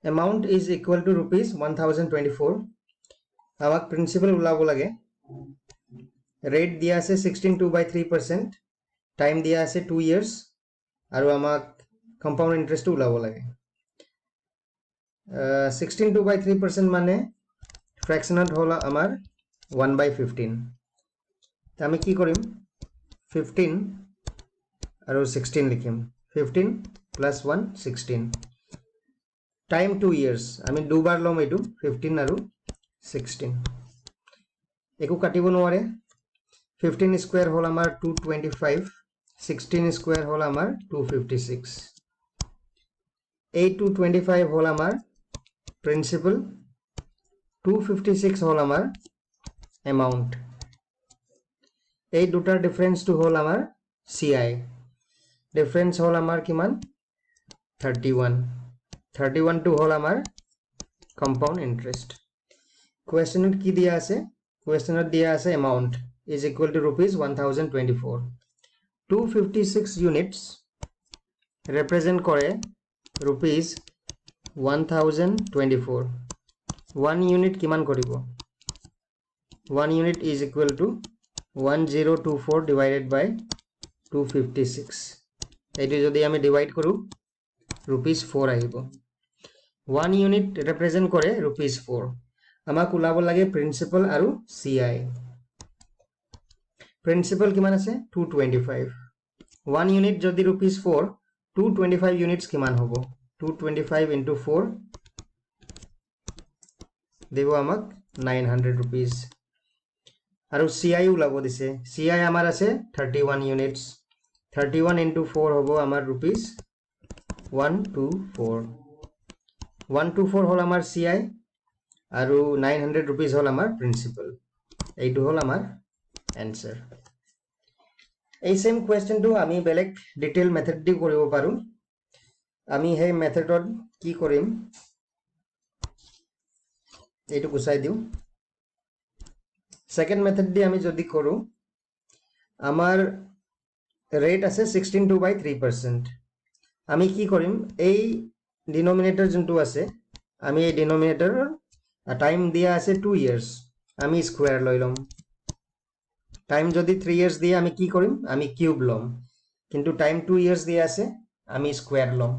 amount is equal to rupees 1024 আমাক principal উলাব লাগে rate দিয়া আছে 16.2/3% টাইম দিয়া আছে 2 ইয়ার্স আৰু আমাক কম্পাউন্ড ইন্টাৰেস্ট উলাব লাগে 16.2/3% মানে ফ্ৰ্যাকশনত হল আমাৰ 1/15 তা আমি কি কৰিম 15 আৰু 16 লিখিম 15 plus 1 16 টাইম 2 ইয়াৰ্স আমি দুবাৰ লম এটু 15 আৰু 16 একো কাটিব নোৱাৰে 15 স্কয়ার হল আমার 225 16 স্কয়ার হল আমার 256 এই 225 হল আমার প্রিন্সিপাল 256 হল আমার অ্যামাউন্ট এই দুটাৰ ডিফারেন্সটো হল আমার সিআই ডিফারেন্স হল আমার কিমান 31 টু হল আমার কম্পাউন্ড ইন্টারেস্ট কোয়েশ্চনত কি দিয়া আছে কোয়েশ্চনত দিয়া আছে amount is equal to rupees 1024 256 units represent করে rupees 1024 1 unit কিমান করিব 1 unit is equal to 1024 divided by 256 এইটো যদি আমি ডিভাইড কৰো rupees 4 আহিব 1 unit represent কৰে rupees 4 আমাক উলাব লাগে প্ৰিন্সিপাল আৰু সিআই প্রিন্সিপাল কিমান আছে 225 1 unit যদি rupees 4 225 units কিমান হ'ব 225 into 4 দেব আমাক 900 rupees আৰু সিআই উলাব দিছে সিআই আমাৰ আছে 31 units 31 into 4 হ'ব আমাৰ rupees 124 124 হল আমাৰ সিআই আৰু 900 rupees হল আমাৰ প্ৰিন্সিপাল এইটো হল আমাৰ answer এই সেম কোয়েশ্চনটো আমি বেলেগ ডিটেইল মেথড দি কৰিব পাৰো আমি হে মেথডত কি কৰিম এইটো গুছাই দিও সেকেন্ড মেথড দি আমি যদি কৰো আমাৰ ৰেট আছে 16.2/3% আমি কি কৰিম এই ডিনোমিনেটর যোনটো আছে আমি এই ডিনোমিনেটর টাইম দিয়া আছে 2 ইয়ার্স আমি স্কয়ার লৈ লম টাইম যদি 3 ইয়ার্স দিয়ে আমি কি করিম আমি কিউব লম কিন্তু টাইম 2 ইয়ার্স দিয়ে আছে আমি স্কয়ার লম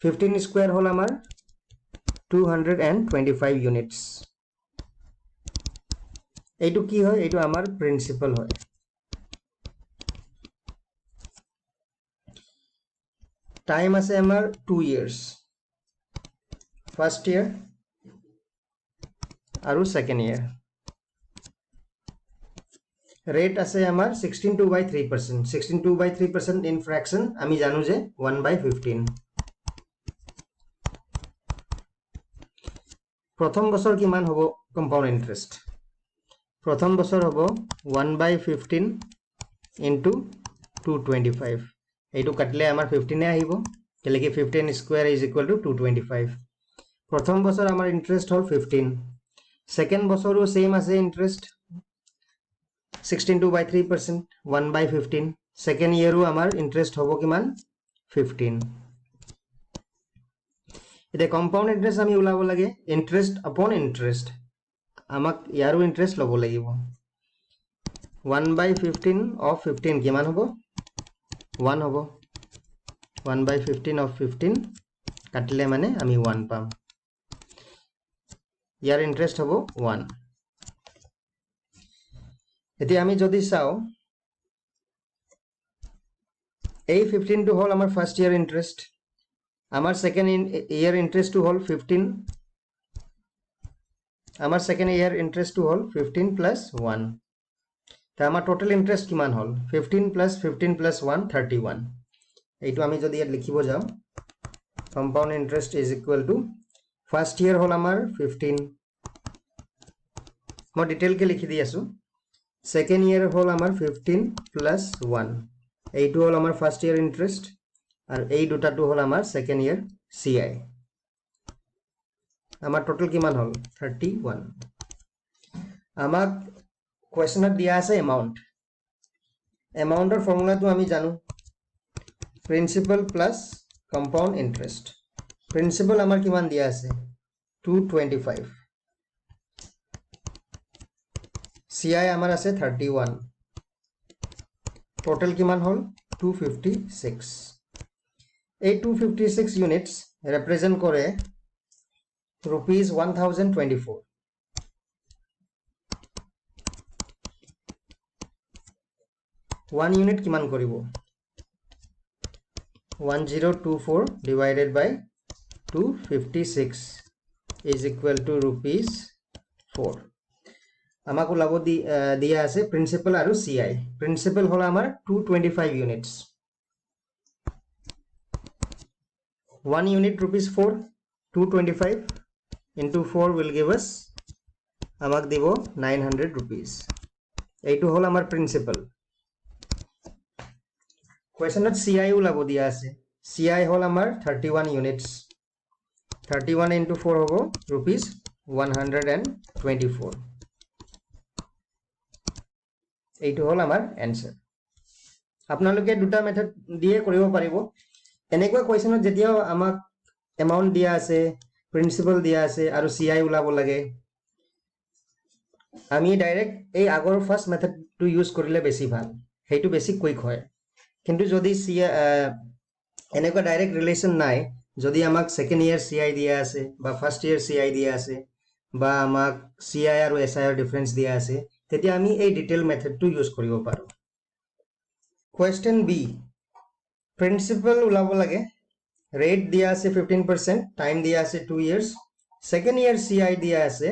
15 স্কয়ার হল আমার 225 ইউনিটস এইটো কি হয় এইটো আমার প্রিন্সিপাল হয় টাইম আছে আমার 2 ইয়ার্স ফার্স্ট ইয়ার আৰু সেকেন্ড ইয়ার রেট আছে আমার 16.2/3% 16.2/3% ইন ফ্র্যাকশন আমি জানো যে 1/15 প্রথম বছর কিমান হ'ব কম্পাউন্ড ইন্টারেস্ট প্রথম বছর হ'ব 1/15 into 225 এইটো কাটলে আমার 15 এ আহিব তেলে কি 15 স্কয়ার is equal to 225 প্রথম বছর আমার ইন্টারেস্ট হল 15 সেকেন্ড বছরও সেম আছে ইন্টারেস্ট 16.2/3% 1/15 সেকেন্ড ইয়ারও আমার ইন্টারেস্ট হবো কিমান 15 এটা কম্পাউন্ড ইন্টারেস্ট আমি উলাব লাগে ইন্টারেস্ট আপন ইন্টারেস্ট আমাক ইয়ারও ইন্টারেস্ট লব লাগিব 1/15 of 15 কিমান হবো 1 হবো 1/15 of 15 কাটিলে মানে আমি 1 পাম ইয়ার ইন্টারেস্ট হবো 1 এটি আমি যদি চাও এই 15 টু হল আমার ফার্স্ট ইয়ার ইন্টারেস্ট আমার সেকেন্ড ইয়ার ইন্টারেস্ট টু হল 15 আমার second year interest to hall 15 plus 1 তা আমার টোটাল ইন্টারেস্ট কিমান হল 15 plus 15 plus 1 31 এইটো আমি যদি ইয়াত লিখিব যাও compound interest is equal to first year হল আমার 15 মই ডিটেইল কে লিখি দি আছো সেকেন্ড ইয়ার হল আমার 15 plus 1 এইটো হল আমার ফার্স্ট ইয়ার ইন্টারেস্ট আর এই দুটাটো হল আমার সেকেন্ড ইয়ার সিআই আমার টোটাল কিমান হল 31 আমাক কোয়েশ্চনত দিয়া আছে অ্যামাউন্ট অ্যামাউন্টৰ ফৰ্মুলাটো আমি জানো principal plus compound interest principal আমাৰ কিমান দিয়া আছে 225 CI আমাৰ আছে 31 টোটাল কিমান হল 256 এই 256 ইউনিটস ৰিপ্ৰেজেন্ট কৰে rupees 1024 1 unit কিমান কৰিব 1024 divided by 256 is equal to rupees 4 আমাক ওলাব দিয়া আছে প্ৰিন্সিপাল আৰু CI প্ৰিন্সিপাল হল আমাৰ 225 units 1 unit rupees 4 225 into 4 will give us আমাক দিব 900 rupees এইটো হল আমাৰ প্ৰিন্সিপাল কোৱেশ্যনত CI ওলাব দিয়া আছে CI হল আমাৰ 31 units 31 into 4 হ'ব rupees 124 এইটো হল আমাৰ এনসাৰ আপোনালোকে দুটা মেথড দিয়ে কৰিব পাৰিব এনেকুৱা কোৱেশ্যনত যেতিয়া আমাক এমাউন্ট দিয়া আছে প্ৰিন্সিপাল দিয়া আছে আৰু CI ওলাব লাগে আমি ডাইৰেক্ট এই আগৰ ফাৰ্স্ট মেথডটো ইউজ কৰিলে বেছি ভাল হেইটো বেছি কুইক হয় কিন্তু যদি এনেকুৱা ডাইৰেক্ট ৰিলেশন নাই যদি আমাক সেকেন্ড ইয়াৰ CI দিয়া আছে বা ফাৰ্স্ট ইয়াৰ CI দিয়া আছে বা আমাক CI আৰু SI ৰ ডিফাৰেন্স দিয়া আছে তেতিয়া আমি এই ডিটেইল মেথডটো ইউজ কৰিব পাৰো কোৱেশ্চন বি প্ৰিন্সিপাল ওলাব লাগে ৰেট দিয়া আছে 15% টাইম দিয়া আছে 2 years সেকেন্ড ইয়াৰ CI দিয়া আছে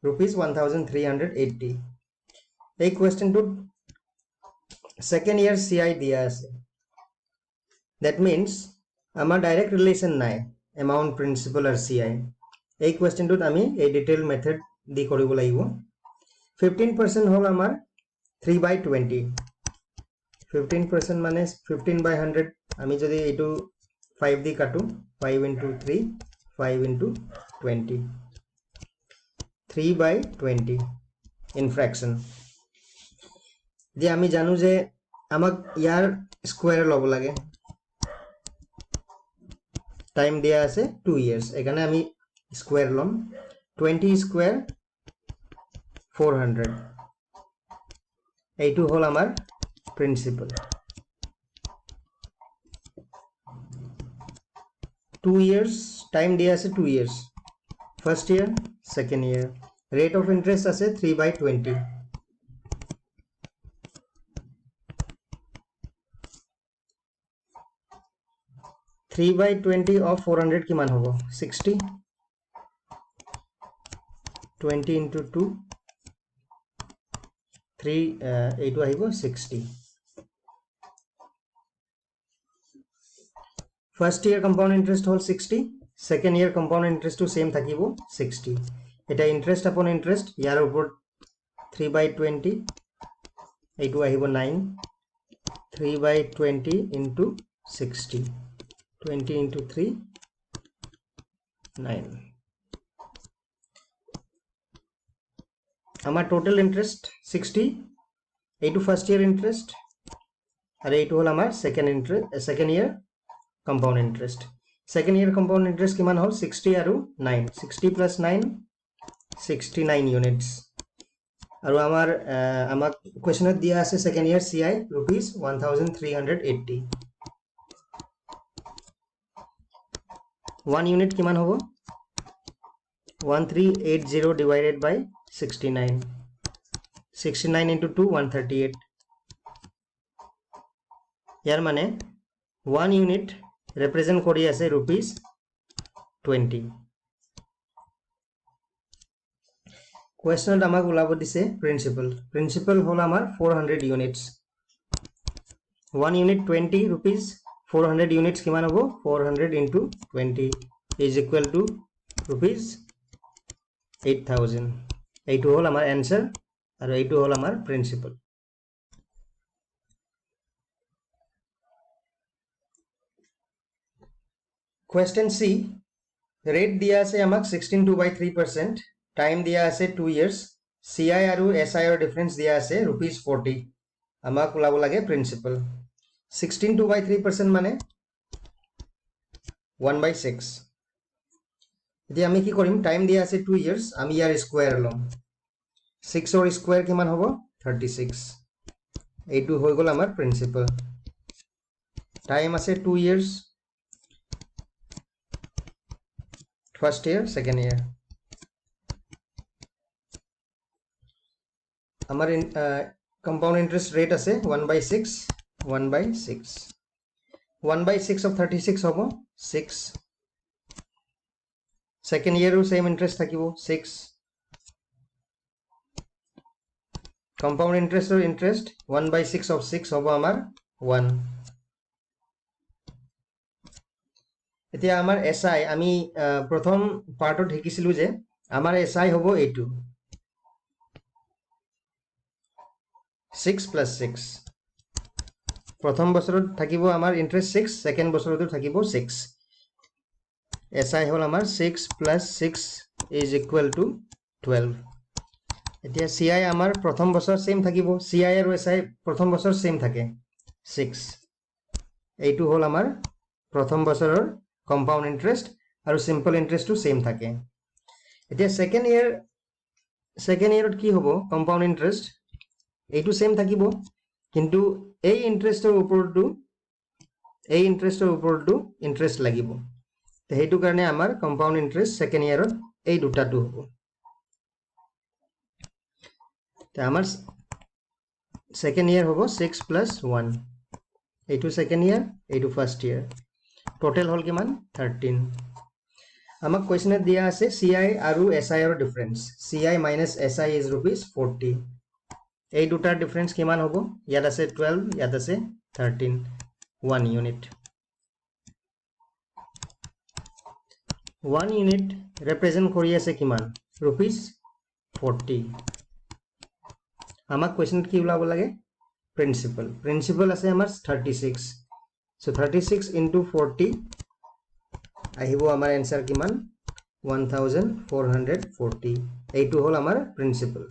rupees 1380 এই কোৱেশ্চনটো সেকেন্ড ইয়াৰ CI দিয়া আছে that means আমাৰ ডাইৰেক্ট ৰিলেশন নাই এমাউন্ট প্ৰিন্সিপাল আৰু CI এই কোৱেশ্চনটোত আমি এই ডিটেইল মেথড দি কৰিব লাগিব 15% হল আমাৰ 3/20 15% মানে 15/100 আমি যদি এইটো 5 দি কাটো 5 into 3 5 into 20 3/20 in fraction যে আমি জানো যে আমাক ইয়াৰ স্কয়াৰ লব লাগে টাইম দিয়া আছে 2 years এখানে আমি স্কয়াৰ লম 20 স্কয়াৰ 400 এইটো হল আমাৰ প্ৰিন্সিপাল 2 years টাইম দিয়া আছে 2 years first year second year rate of interest আছে 3/20 3/20 of 400 কিমান হ'ব 60 20 into 2 3 এইটো আহিব 60 first year compound interest hall 60 second year compound interest to same থাকিব 60 এটা ইন্টারেস্ট আপন ইন্টারেস্ট ইয়ার উপর 3/20 এইটো আহিব 9 3/20 into 60 20 into 3 9 আমার টোটাল ইন্টারেস্ট 60 এইটো ফার্স্ট ইয়ার ইন্টারেস্ট আর এইটো হল আমার second year compound interest second year compound interest কিমান হল 60 আৰু 9 60 plus 9 69 ইউনিটস আৰু আমাক কোৱেশ্যনত দিয়া আছে second year CI rupees 1380 1 unit কিমান হ'ব 1380 divided by 69 69 into 2 138 ইয়াৰ মানে 1 unit represent কৰি আছে rupees 20 কোৱেশ্যনত আমাক ওলাব দিছে প্ৰিন্সিপাল হল আমাৰ 400 units 1 unit 20 rupees 400 units কিমান হ'ব 400 into 20 is equal to rupees 8000 এইটো হল আমাৰ এনসাৰ আৰু এইটো হল আমাৰ প্ৰিন্সিপাল Question C rate দিয়া আছে আমাক 16.2/3% টাইম দিয়া আছে 2 years CI আৰু SI ৰ ডিফাৰেন্স দিয়া আছে rupees 40 আমাক ওলাব লাগে প্ৰিন্সিপাল 16.2/3% মানে 1/6 এতিয়া আমি কি কৰিম টাইম দিয়া আছে 2 ইয়াৰ্স আমি ইয়াৰ স্কয়াৰ লম 6 ৰ স্কয়াৰ কিমান হ'ব 36 এইটো হৈ গল আমাৰ প্ৰিন্সিপাল টাইম আছে 2 ইয়ার্স ফার্স্ট ইয়ার সেকেন্ড ইয়ার আমার compound interest rate আছে 1/6 1/6 1/6 of 36 হ'ব 6 second year same interest থাকিব 6 compound interest or interest 1/6 of 6 হ'ব আমাৰ 1 এতিয়া আমাৰ SI আমি প্ৰথম পাৰ্টত শিকিছিলো যে আমাৰ SI হ'ব এইটো 6 plus 6 প্ৰথম বছৰত থাকিব আমাৰ ইন্টাৰেষ্ট 6 সেকেন্ড বছৰতো থাকিব 6 SI হল আমাৰ 6 plus 6 is equal to 12 এতিয়া CI আমাৰ প্ৰথম বছৰ সেম থাকিব CI আৰু SI প্ৰথম বছৰ সেম থাকে 6 এইটো হল আমাৰ প্ৰথম বছৰৰ কম্পাউণ্ড ইন্টাৰেষ্ট আৰু সিম্পল ইন্টাৰেষ্টটো সেম থাকে এতিয়া সেকেন্ড ইয়াৰত কি হ'ব কম্পাউণ্ড ইন্টাৰেষ্ট এইটো সেম থাকিব কিন্তু এই ইন্টাৰেষ্টৰ ওপৰতো ইন্টাৰেষ্ট লাগিব সেইটো কাৰণে আমাৰ কম্পাউণ্ড ইন্টাৰেষ্ট সেকেন্ড ইয়াৰত এই দুটাটো হ'ব তে আমাৰ সেকেন্ড ইয়াৰ হ'ব 6 plus 1 এইটো সেকেন্ড ইয়াৰ এইটো ফাৰ্স্ট ইয়াৰ টোটাল হল কিমান 13 আমাক কোৱেশ্চনত দিয়া আছে CI আৰু SI ৰ difference CI minus SI is ₹40 এই দুটাৰ ডিফাৰেন্স কিমান হ'ব ইয়াত আছে 12 ইয়াত আছে 13 1 ইউনিট 1 ইউনিট ৰিপ্ৰেজেন্ট কৰি আছে কিমান ₹40 আমাক কোৱেশ্চনত কি ওলাব লাগে প্ৰিন্সিপাল আছে আমাৰ 36 so 36 into 40 আহিব আমাৰ आंसर কিমান 1440 এইটো হল আমাৰ principal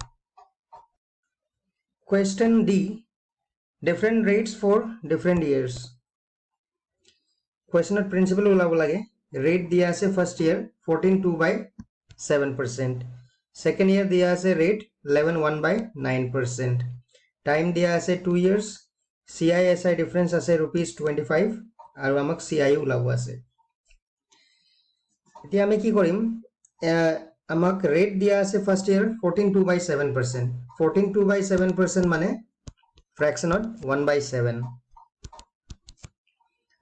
Question D. Different rates for different years. Question of principal ওলাব লাগে rate দিয়া আছে first year 14.2/7%. Second year দিয়া আছে rate 11.1/9%. Time দিয়া আছে 2 years. CI/SI difference আছে ₹25 আৰু আমাক CI ওলাব আছে এতিয়া আমি কি কৰিম আমাক ৰেট দিয়া আছে ফার্স্ট ইয়ার 14.2/7% 14.2/7% মানে ফ্র্যাকশনত 1/7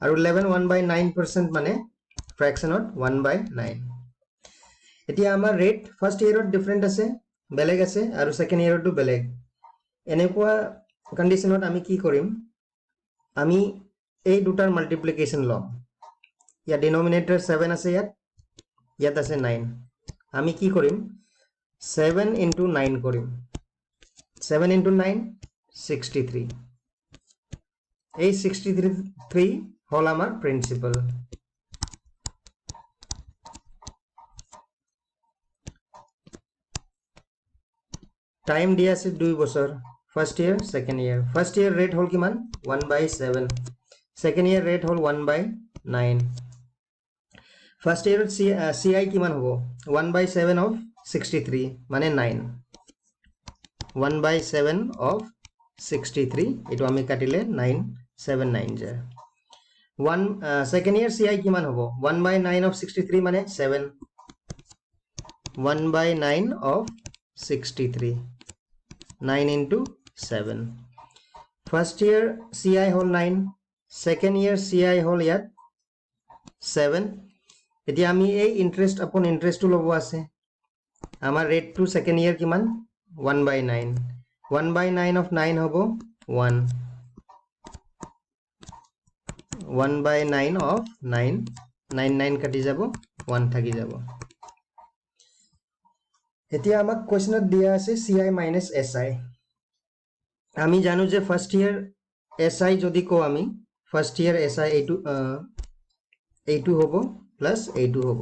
আৰু 11.1/9% মানে ফ্ৰ্যাকশনত 1/9 এতিয়া আমাৰ ৰেট ফাৰ্স্ট ইয়াৰত ডিফাৰেন্ট আছে বেলেগ আছে আৰু সেকেন্ড ইয়াৰটো বেলেগ এনেকুৱা কন্ডিশনত আমি কি কৰিম আমি এই দুটাৰ মাল্টিপ্লিকেশন লম ইয়া ডিনোমিনেটৰ 7 আছে ইয়াত আছে 9 আমি কি কৰিম 7 into 9 কৰিম 7 into 9 63 এই 63 হল আমাৰ প্ৰিন্সিপাল টাইম দিয়া আছে 2 বছৰ first year second year first year rate হল কিমান 1/7 সেকেন্ড ইয়ার রেট হল 1/9 ফার্স্ট ইয়ার CI কিমান হ'ব 1/7 of 63 মানে 9 1/7 of 63 এটো আমি কাটিলে 9 7 9 যায় 1 সেকেন্ড ইয়ার CI কিমান হ'ব 1/9 of 63 মানে 7 1/9 of 63 9 into 7 first year CI hall 9 second year CI হল ইয়াত 7 এতিয়া আমি এই ইন্টারেস্ট আপন ইন্টারেস্টটো লব আছে আমাৰ ৰেট টু সেকেন্ড ইয়াৰ কিমান 1/9 1/9 of 9 হ'ব 1 1/9 of 9 9 9 কাটি যাব 1 থাকি যাব এতিয়া আমাক কোৱেশ্চনত দিয়া আছে CI minus SI আমি জানো যে ফার্স্ট ইয়ার SI যদি কো আমি ফার্স্ট ইয়ার SI এইটো হ'ব প্লাস এইটো হ'ব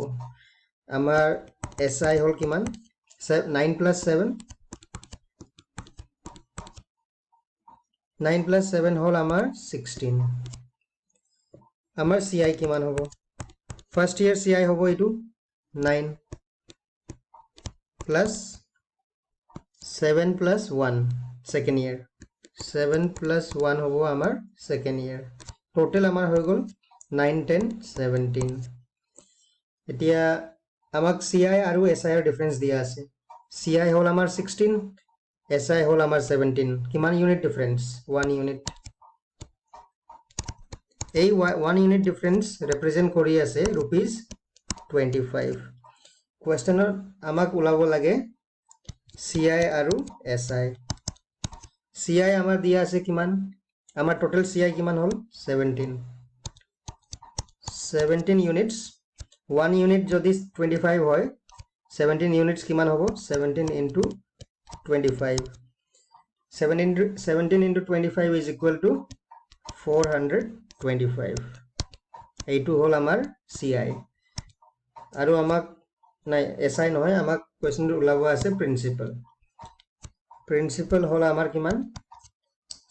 আমাৰ SI হল কিমান 9 plus 7 9 plus 7 হল আমাৰ 16 আমাৰ CI কিমান হ'ব ফার্স্ট ইয়ার CI হ'ব এইটো 9 plus 7 plus 1 second year 7 plus 1 hobo amar second year total amar hoy gol 9 10 17 etia amak CI aru SI er difference dia ase CI hol amar 16 SI hol amar 17 kiman unit difference 1 unit এই 1 unit difference represent kori ase rupees 25 questioner amak ulabo lage CI aru SI CI amar dia ase kiman amar total CI kiman hol 17 units 1 unit jodi 25 hoy 17 units kiman hobo 17 into 25 17 into 25 is equal to 425 এইটো হল আমার CI আৰু আমাক নাই SI নহয় আমাক কোৱেশ্চনটো উলাব আছে principal হল আমাৰ কিমান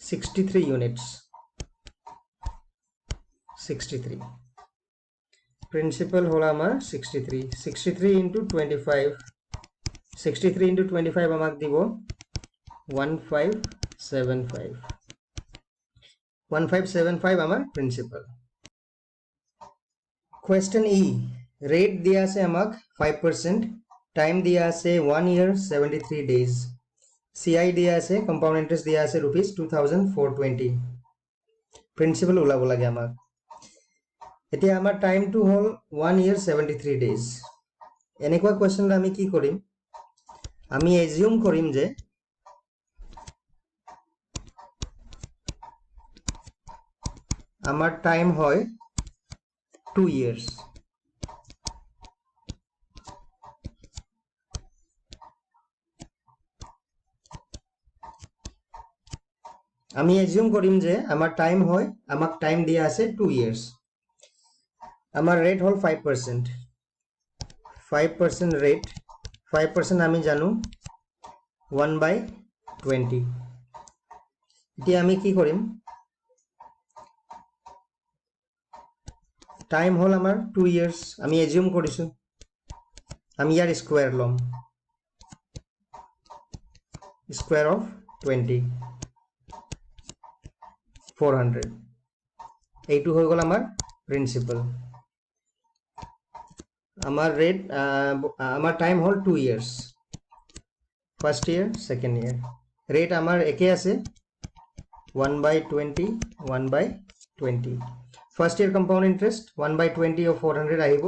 63 units 63 প্ৰিন্সিপাল হল আমাৰ 63 into 25 63 into 25 আমাক দিব 1575 আমার প্রিন্সিপাল question E rate दिया আছে আমাক 5% time दिया আছে 1 year 73 days CI दिया আছে compound interest दिया আছে rupees 2420 প্রিন্সিপাল ওলাব লাগে আমাক এতিয়া আমাৰ time to hall 1 year 73 days এনেকুৱা কোৱেশ্চন আমি কি কৰিম আমি এজিউম কৰিম যে আমাৰ টাইম হয় 2 years আমি এজিউম কৰিম যে আমার টাইম হয় আমাক টাইম দিয়া আছে 2 years আমার রেট হল 5% 5% রেট 5% আমি জানো 1/20 এতিয়া আমি কি কৰিম টাইম হল আমাৰ 2 years আমি এজিউম কৰিছো আমি ইয়াৰ স্কয়াৰ লম স্কয়াৰ অফ 20 400 এইটো হৈ গল আমার প্রিন্সিপাল আমার রেট আমার টাইম হল 2 years first year second year rate আমার একে আছে 1/20 1/20 first year compound interest 1/20 of 400 আহিব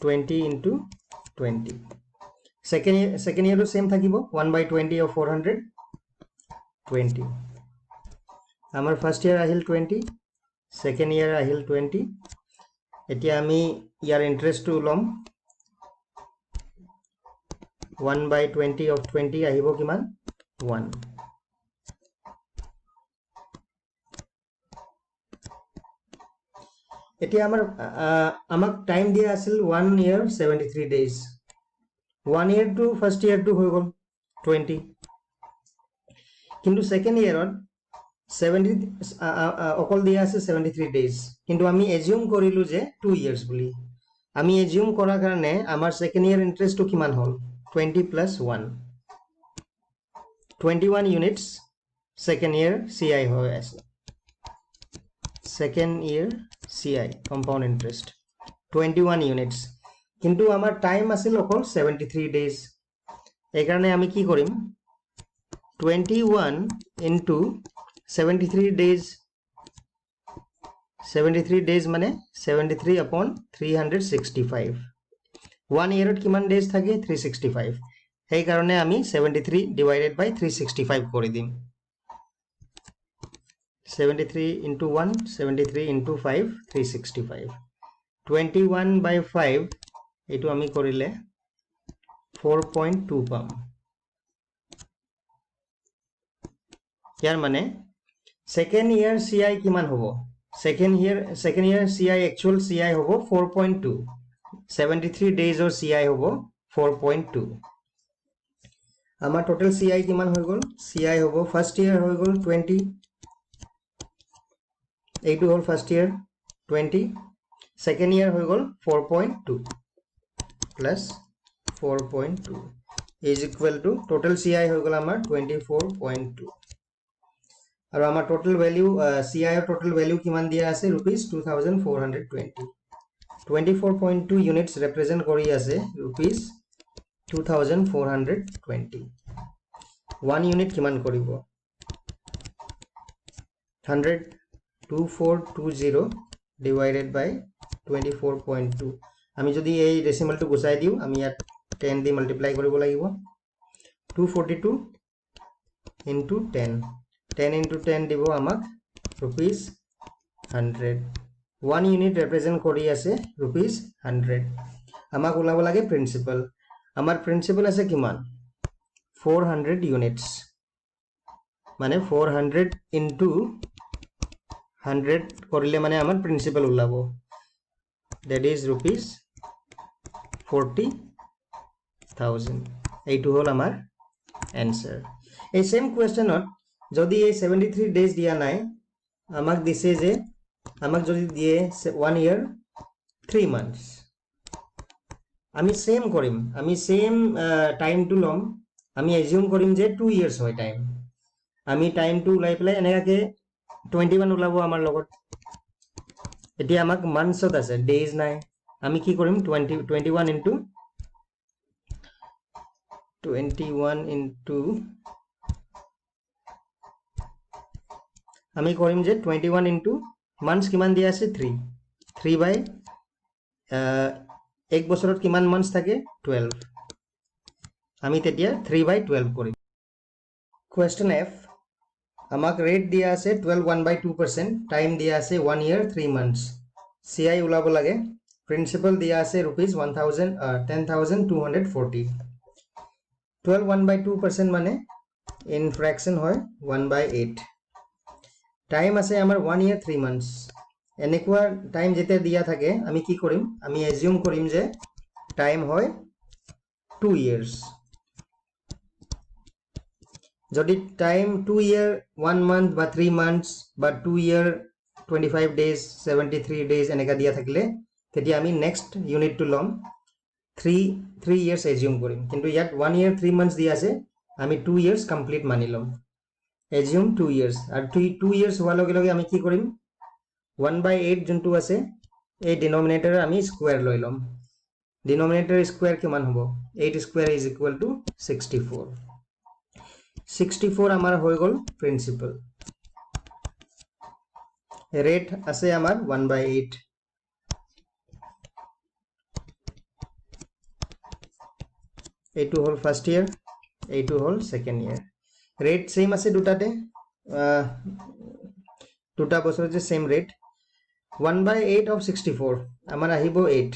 20 into 20 second year same থাকিব 1/20 of 400 20 আমার first year আহিল 20 second year আহিল 20 এতিয়া আমি ইয়াৰ ইন্টারেস্ট টু লম 1/20 of 20 আহিব কিমান 1 এতিয়া আমাক টাইম দিয়া আছিল 1 year 73 days 1 year to first year to হৈ গল 20 কিন্তু সেকেন্ড ইয়ারত 70 অকল দিয়া আছে 73 days কিন্তু আমি এজিউম কৰিলো যে 2 years বুলি আমি এজিউম কৰাৰ কাৰণে আমাৰ সেকেন্ড ইয়ার ইন্টারেস্ট কিমান হল 20 plus 1 21 units second year CI হৈ আছে second year CI compound interest 21 units কিন্তু আমাৰ টাইম আছিল অকল 73 days এই কাৰণে আমি কি কৰিম 21 into 73 days 73 days মানে 73 upon 365 1 year কিমান days থাকে 365 এই কারণে আমি 73 divided by 365 করে দিম 73 into 1 73 into 5 365 21 by 5 এইটো আমি কৰিলে 4.2 পাম ইয়াৰ মানে সেকেন্ড ইয়ার CI কিমান হ'ব second year CI actual CI হ'ব 4.2 73 days or CI হ'ব 4.2 আমার টোটাল CI কিমান হৈ গল CI হ'ব ফার্স্ট ইয়ার হৈ গল 20 এইটো হ'ল ফাৰ্ষ্ট ইয়াৰ 20 সেকেন্ড ইয়াৰ হৈ গ'ল 4.2 plus 4.2 is equal to total CI হৈ গ'ল আমাৰ 24.2 আৰু আমাৰ total value CI ৰ total value কিমান দিয়া আছে rupees 2420 24.2 units represent কৰি আছে rupees 2420 1 unit কিমান কৰিব 100 2420 divided by 24.2 আমি যদি এই ডেসিমালটো গুচাই দিও আমি ইয়াত 10 দি মাল্টিপ্লাই কৰিব লাগিব 242 into 10 10 into 10 দিব আমাক rupees 100 1 unit represent কৰি আছে rupees 100 আমাক ওলাব লাগে প্ৰিন্সিপাল আমাৰ প্ৰিন্সিপাল আছে কিমান 400 units মানে 400 into 100 কৰিলে মানে আমাৰ প্ৰিন্সিপাল ওলাব that is rupees 40,000 এইটো হ'ল আমাৰ answer এই সেম কোৱেশ্চনত যদি এই 73 days দিয়া নাই আমাক দিছে যে আমাক যদি দিয়ে 1 year 3 months আমি সেম কৰিম আমি সেম টাইমটো লম আমি এজিউম কৰিম যে 2 years হয় টাইম আমি টাইমটো উলাই পেলাই এনেকাকে 21 ওলাব আমাৰ লগত এতিয়া আমাক মান্থছত আছে ডেজ নাই আমি কি কৰিম 21 into আমি কৰিম যে 21 into months কিমান দিয়া আছে 3 by এক বছৰত কিমান months থাকে 12 আমি তেতিয়া 3 by 12 কৰিম question F আমাক ৰেট দিয়া আছে 12.1/2% টাইম দিয়া আছে 1 year 3 months CI ওলাব লাগে প্ৰিন্সিপাল দিয়া আছে rupees 10,240 12.1/2% মানে ইন ফ্ৰেকশন হয় 1/8 টাইম আছে আমাৰ 1 year 3 months এনেকুৱা টাইম যেতিয়া দিয়া থাকে আমি কি কৰিম আমি এজিউম কৰিম যে টাইম হয় 2 years যদি টাইম 2 year 1 month বা 3 months বা 2 year 25 days 73 days এনেকা দিয়া থাকিলে তেতিয়া আমি নেক্সট ইউনিটটো লম 3 years এজিউম কৰিম কিন্তু ইয়াত 1 year 3 months দিয়া আছে আমি 2 years কমপ্লিট মানি লম এজিউম 2 years আৰু 2 years হোৱাৰ লগে লগে আমি কি কৰিম 1/8 যোনটো আছে এই ডিনোমিনেটৰ আমি স্কয়াৰ লৈ লম ডিনোমিনেটৰ স্কয়াৰ কিমান হ'ব 8 square is equal to 64 আমাৰ হৈ গ'ল প্ৰিন্সিপাল ৰেট আছে আমাৰ 1/8 এইটো হ'ল ফার্স্ট ইয়ার এইটো হ'ল সেকেন্ড ইয়ার রেট সেম আছে দুটাতে দুটা বছৰত যে সেম ৰেট 1/8 of 64 আমাৰ আহিব 8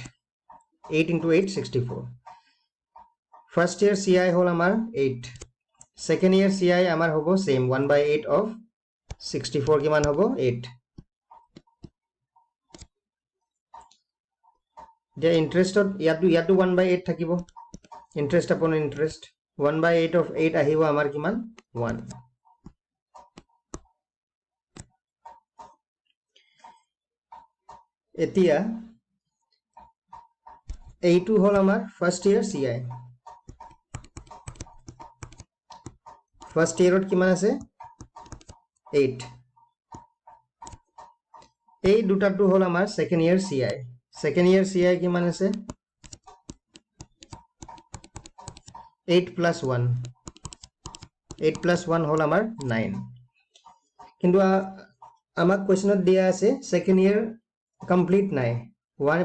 into 8 64 ফাৰ্স্ট ইয়াৰ CI হ'ল আমাৰ 8 সেকেন্ড ইয়াৰ CI আমাৰ হ'ব সেম 1/8 of 64 কিমান হ'ব 8 যে ইন্টারেস্টত ইয়াতো 1/8 থাকিব interest upon interest 1/8 of 8 আহিব আমাৰ কিমান 1 এতিয়া এইটো হ'ল আমাৰ ফাৰ্স্ট ইয়াৰ CI ফাৰ্স্ট ইয়াৰত কিমান আছে 8 এই দুটাটো হ'ল আমাৰ second year CI second year CI কিমান আছে 8 plus 1 8 plus 1 হল আমার 9 কিন্তু আমাক কোয়েশ্চনত দিয়া আছে সেকেন্ড ইয়ার কমপ্লিট নাই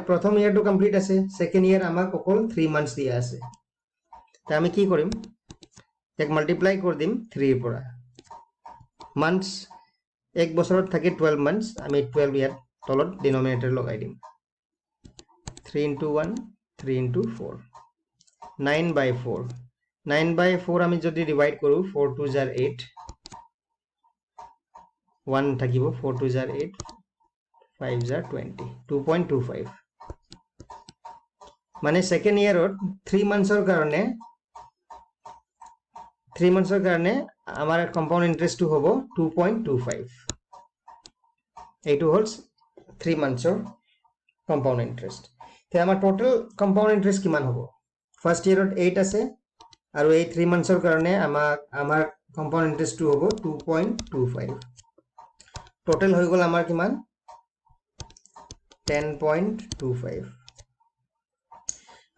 প্রথম ইয়ারটো কমপ্লিট আছে সেকেন্ড ইয়ার আমাক অকল 3 মান্থস দিয়া আছে তা আমি কি কৰিম এক মাল্টিপ্লাই কৰি দিম 3 এৰ পৰা মান্থস এক বছৰত থাকে 12 মান্থস আমি 12 ইয়াত তলত ডিনোমিনেটৰ লগাই দিম 3 into 1 3 into 4 9/4 9/4 আমি যদি ডিভাইড কৰো 4 2 jar 8 1 থাকিব 4 2 jar 8 5 jar 20 2.25 মানে সেকেন্ড ইয়ারত 3 মান্থসৰ কাৰণে আমাৰ কম্পাউন্ড ইন্টাৰেস্টটো হ'ব 2.25 এইটো হল 3 মান্থছৰ কম্পাউণ্ড ইন্টাৰেষ্ট তে আমাৰ টোটাল কম্পাউণ্ড ইন্টাৰেষ্ট কিমান হ'ব ফাৰ্স্ট ইয়াৰত 8 আছে আৰু এই 3 মান্থছৰ কাৰণে আমাৰ কম্পাউণ্ড ইন্টাৰেষ্টটো হ'ব 2.25 টোটাল হৈ গ'ল আমাৰ কিমান 10.25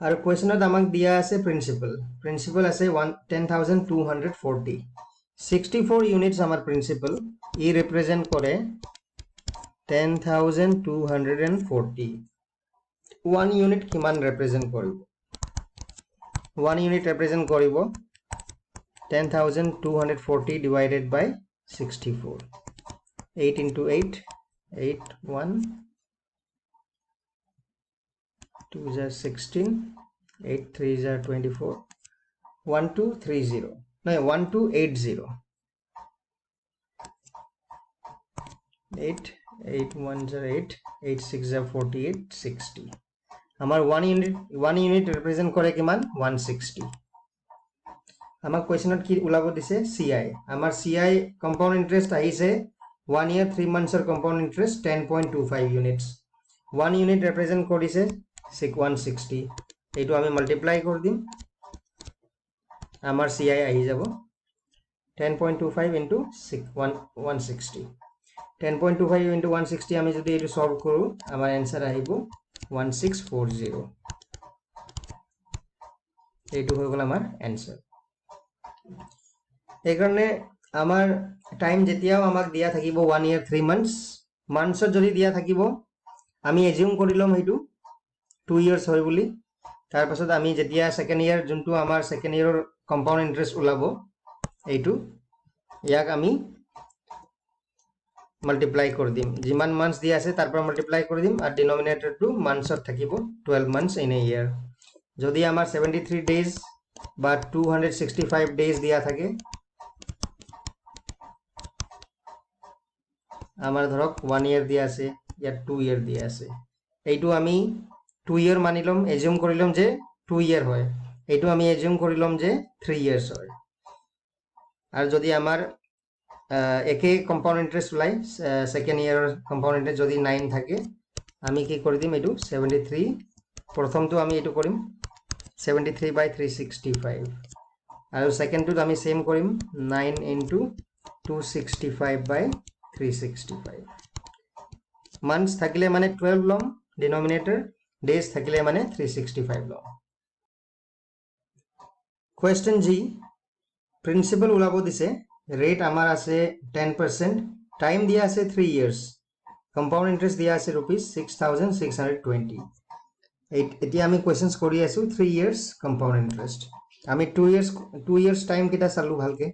আৰু কোৱেশ্যনত আমাক দিয়া আছে প্ৰিন্সিপাল আছে 10240 64 ইউনিটস আমাৰ প্ৰিন্সিপাল ই ৰিপ্ৰেজেন্ট কৰে 10240 1 ইউনিট কিমান ৰিপ্ৰেজেন্ট কৰিব 1 unit represent koribo 10240 divided by 64 8 into 8 8 1 2 is 16 8 3 is 24 1230 no 1280 8 8 1 is 8 8 6 is 48 60 আমার 1 unit represent করে কিমান 160 আমাক কোৱেশ্যনত কি উলাব দিছে CI আমাৰ CI compound interest আহিছে 1 year 3 months or compound interest 10.25 units 1 unit represent কৰিছে 160 এইটো আমি মাল্টিপ্লাই কৰি দিম আমাৰ CI আহি যাব 10.25 into 160 10.25 into 160 আমি যদি এইটো সলভ কৰো আমাৰ आंसर আহিব 1640 এইটো হৈ গ'ল আমাৰ आंसर এই কাৰণে আমাৰ টাইম যেতিয়াও আমাক দিয়া থাকিব 1 year 3 months মান্থছত যদি দিয়া থাকিব আমি এজিউম কৰিলম হেতু 2 years হয় বুলি তাৰ পাছত আমি যেতিয়া সেকেন্ড ইয়াৰ যোনটো আমাৰ সেকেন্ড ইয়াৰৰ কম্পাউণ্ড ইন্টাৰেষ্ট উলাব এইটো ইয়াক আমি multiply কৰি দিম যিমান মান্থস দিয়া আছে তাৰ পৰা multiply কৰি দিম আৰু ডিনোমিনেটৰটো মান্থছত থাকিব 12 months in a year যদি আমাৰ 73 days বা 265 days দিয়া থাকে আমাৰ ধৰক 1 year দিয়া আছে ইয়া 2 year দিয়া আছে এইটো আমি 2 year মানিলম এজিউম কৰিলম যে 2 year হয় এইটো আমি এজিউম কৰিলম যে 3 years হয় আৰু যদি আমাৰ একে কম্পাউণ্ড ইন্টাৰেষ্ট লাই সেকেন্ড ইয়াৰ কম্পাউণ্ড ইন্টাৰেষ্ট যদি 9 থাকে আমি কি কৰি দিম এটো 73 প্ৰথমটো আমি এটো কৰিম 73 by 365 আৰু সেকেন্ডটো আমি সেম কৰিম 9 into 265 by 365 months থাকিলে মানে 12 লম ডিনোমিনেটৰ days থাকিলে মানে 365 লম question G প্ৰিন্সিপাল উলাব দিছে rate আমার আছে 10% time দিয়া আছে 3 years compound interest দিয়া আছে rupees 6620 এতিয়া আমি questions কৰি আছো 3 years compound interest আমি 2 years time কিটা চালু ভালকে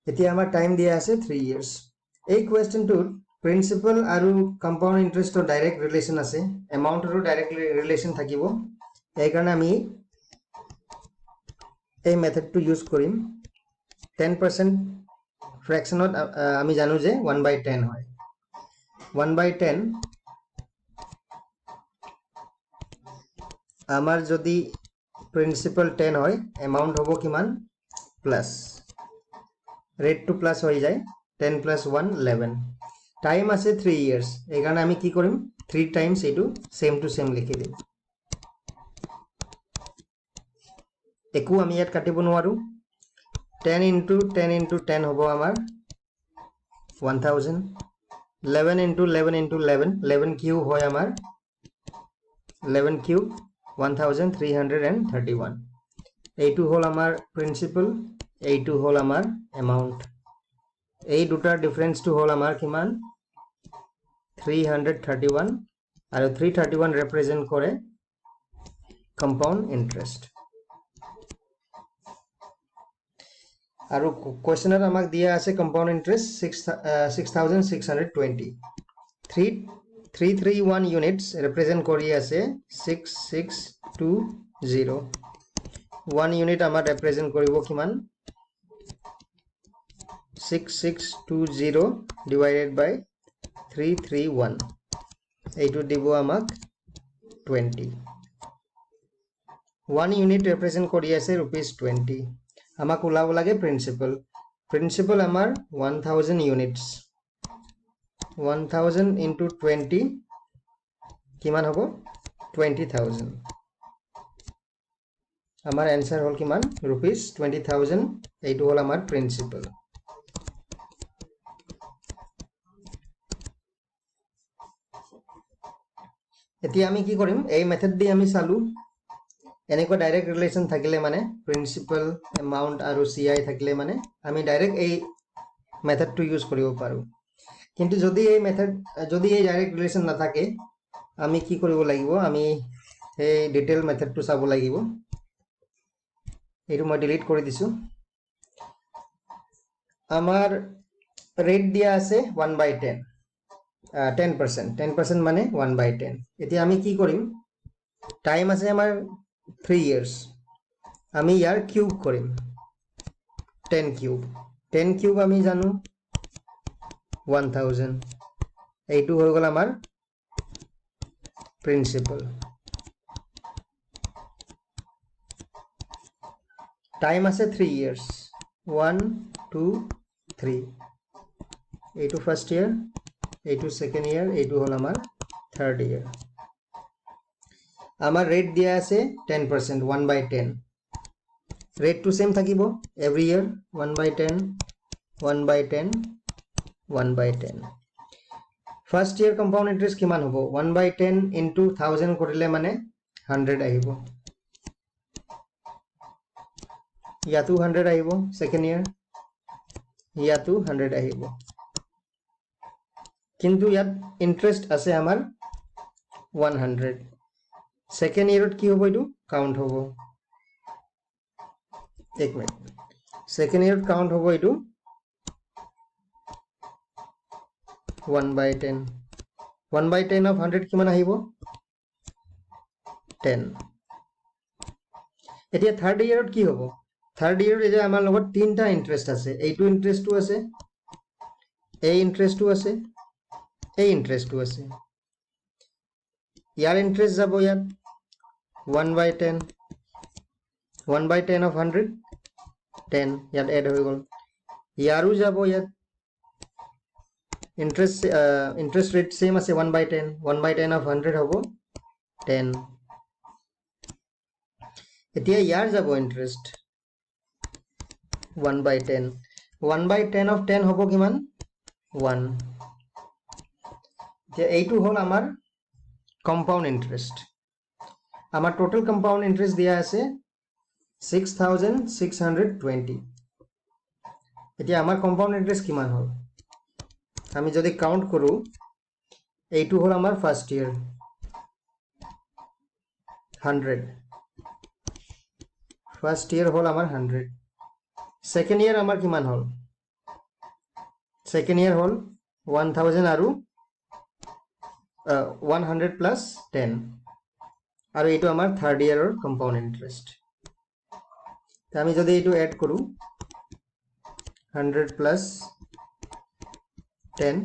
এতিয়া আমাৰ time দিয়া আছে 3 years এই question টোৰ principal আৰু compound interest ৰ direct relation আছে amount ৰ direct relation থাকিব এই কাৰণে আমি এই মেথড টো ইউজ কৰিম 10% ফ্ৰেকশনত আমি জানো যে 1/10 হয় 1/10 আমাৰ যদি প্ৰিন্সিপাল 10 হয় এমাউন্ট হ'ব কিমান প্লাস ৰেট টু প্লাস হৈ যায় 10 plus 1 11 টাইম আছে 3 ইয়ার্স এই কাৰণে আমি কি কৰিম 3 টাইমস এটো সেম টু সেম লিখি দিম একো আমি ইয়াত কাটিব নোৱাৰো 10 into 10 hobo amar 1000 11 into 11 into 11 11 cube hoy amar 11 cube 1331 এইটো হল আমার প্রিন্সিপাল এইটো হল আমার অ্যামাউন্ট এই দুটাৰ ডিফাৰেন্স টু হল আমাৰ কিমান 331 আৰ 331 ৰিপ্ৰেজেন্ট কৰে কম্পাউন্ড ইন্টাৰেস্ট আৰু কোৱেশ্যনত আমাক দিয়া আছে কম্পাউণ্ড ইন্টাৰেষ্ট 6620 331 ইউনিটস ৰিপ্ৰেজেন্ট কৰি আছে 6620 1 ইউনিট আমাৰ ৰিপ্ৰেজেন্ট কৰিব কিমান 6620 ডিভাইডেড বাই 331 এইটো দিব আমাক 20 1 ইউনিট ৰিপ্ৰেজেন্ট কৰি আছে ₹20 আমাক উলাব লাগে প্ৰিন্সিপাল আমাৰ 1000 ইউনিটস 1000 into 20 কিমান হ'ব 20000 আমাৰ এনসাৰ হল কিমান rupees 20000 এইটো হল আমাৰ প্ৰিন্সিপাল এতিয়া আমি কি কৰিম এই মেথড দি আমি চালু এনেকুৱা ডাইৰেক্ট ৰিলেশন থাকিলে মানে প্ৰিন্সিপাল এমাউন্ট আৰু CI থাকিলে মানে আমি ডাইৰেক্ট এই মেথডটো ইউজ কৰিব পাৰো কিন্তু যদি এই মেথড যদি এই ডাইৰেক্ট ৰিলেশন নাথাকে আমি কি কৰিব লাগিব আমি এই ডিটেইল মেথডটো চাব লাগিব এইটো মই ডিলিট কৰি দিছো আমাৰ ৰেট দিয়া আছে 1/10 10% মানে 1/10 এতিয়া আমি কি কৰিম টাইম আছে আমাৰ 3 years আমি ইয়াৰ কিউব কৰিম 10 কিউব আমি জানো 1000 এইটো হৈ গল আমাৰ প্ৰিন্সিপাল টাইম আছে 3 years 1 2 3 এইটো ফার্স্ট ইয়ার এইটো সেকেন্ড ইয়ার এইটো হল আমার থার্ড ইয়ার আমার রেট দিয়া আছে 10% 1/10 রেট টু সেম থাকিব every year 1/10 1/10 1/10 first year compound interest কিমান হব 1/10 into 1000 কৰিলে মানে 100 আহিব ইয়াতো 100 আহিব সেকেন্ড ইয়াৰ ইয়াতো 100 আহিব কিন্তু ইয়াত ইন্টাৰেস্ট আছে আমাৰ 100 সেকেন্ড ইয়ারত কি হ'ব এটো কাউন্ট হ'ব এক মিনিট সেকেন্ড ইয়ারত কাউন্ট হ'ব এটো 1/10 1/10 of 100 কিমান আহিব 10 এতিয়া থার্ড ইয়ারত কি হ'ব থার্ড ইয়ারত এই যে আমাৰ লগত তিনটা ইন্টাৰেস্ট আছে এইটো ইন্টাৰেস্টটো আছে এই ইন্টাৰেস্টটো আছে এই ইন্টাৰেস্টটো আছে ইয়াৰ ইন্টারেস্ট যাব ইয়াত 1/10 1/10 of 100 10 ইয়াত এড হৈ গল ইয়াৰো যাব ইয়াত ইন্টারেস্ট রেট সেম আছে 1/10 1/10 of 100 হ'ব 10 এতিয়া ইয়াৰ যাব ইন্টারেস্ট 1/10 1/10 of 10 হ'ব কিমান 1 এতিয়া এইটো হল আমাৰ কম্পাউন্ড ইন্টারেস্ট আমার টোটাল কম্পাউন্ড ইন্টারেস্ট দিয়া আছে 6620 এতিয়া আমার কম্পাউন্ড ইন্টারেস্ট কিমান হল আমি যদি কাউন্ট কৰো এইটো হল আমার ফার্স্ট ইয়ার 100 ফার্স্ট ইয়ার হল আমার 100 সেকেন্ড ইয়ার আমার কিমান হল সেকেন্ড ইয়ার হল 1000 আৰু 100 plus 10 আৰু এইটো আমাৰ থাৰ্ড ইয়াৰৰ কম্পাউন্ড ইন্টাৰেস্ট তা আমি যদি এইটো এড কৰো 100 plus 10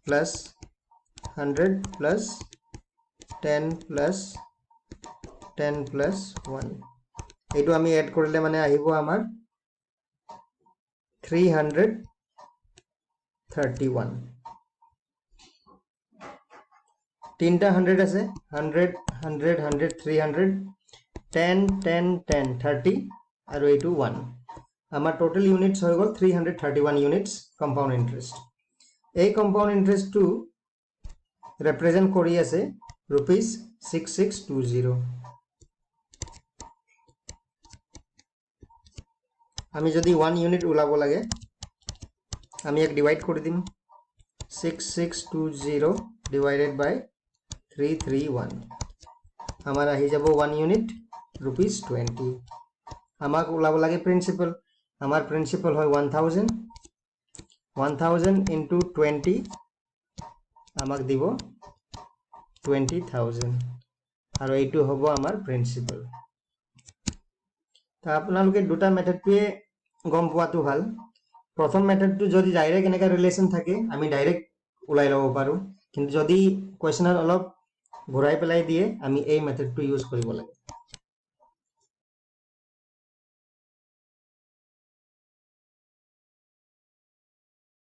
plus 100 plus 10 plus 10 plus 1 এইটো আমি এড কৰিলে মানে আহিব আমাৰ 331 তিনটা 100 আছে 100 100 100 300 10 10 10 30 আৰু এইটো 1 আমাৰ টোটাল ইউনিটস হৈ গল 331 ইউনিটস কম্পাউন্ড ইন্টাৰেস্ট এই কম্পাউন্ড ইন্টাৰেস্ট টু ৰিপ্ৰেজেন্ট কৰি আছে rupees 6620 আমি যদি 1 ইউনিট উলাব লাগে আমি এক ডিভাইড কৰি দিম 6620 divided by 331 আমার আহি যাব 1 ইউনিট rupees 20 আমাক উলাব লাগে প্রিন্সিপাল আমার প্রিন্সিপাল হয় 1000 into 20 আমাক দিব 20000 আৰু এইটো হ'ব আমাৰ প্ৰিন্সিপাল তা আপোনালোকে দুটা মেথডটোৱে গম পোৱাটো ভাল প্ৰথম মেথডটো যদি ডাইৰেক্ট এনেকা ৰিলেশন থাকে আমি ডাইৰেক্ট উলাই লব পাৰো কিন্তু যদি কোৱেশ্চনত অলপ ঘূৰাই পেলাই দিয়ে আমি এই মেথডটো ইউজ কৰিব লাগে